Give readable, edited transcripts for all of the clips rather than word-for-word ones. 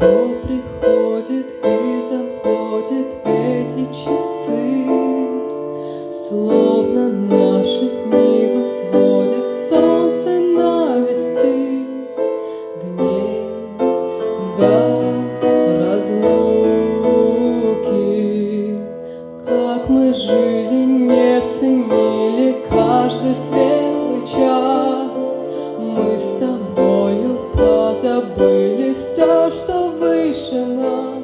Все приходит и заходит эти часы, словно наши дни возводит солнце на весы. Дней до разлуки, как мы жили, не ценили каждый светлый час. Мы с тобою позабыли все, что выше нас.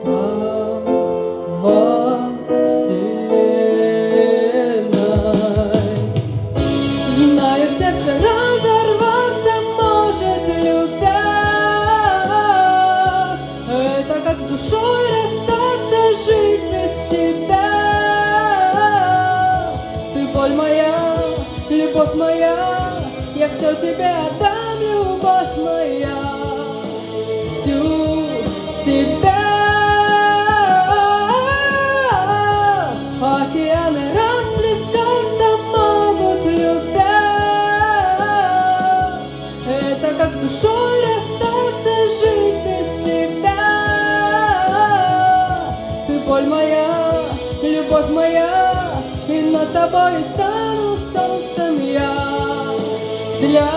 Там, во вселенной, знаю, сердце разорваться может, любя. Это как с душой расстаться, жить без тебя. Ты боль моя, любовь моя, я все тебе отдам, любовь моя, всю себя. Океаны расплескаться могут, любя. Это как с душой расстаться, жить без тебя. Ты боль моя, любовь моя, и над тобой стану солнцем я. Для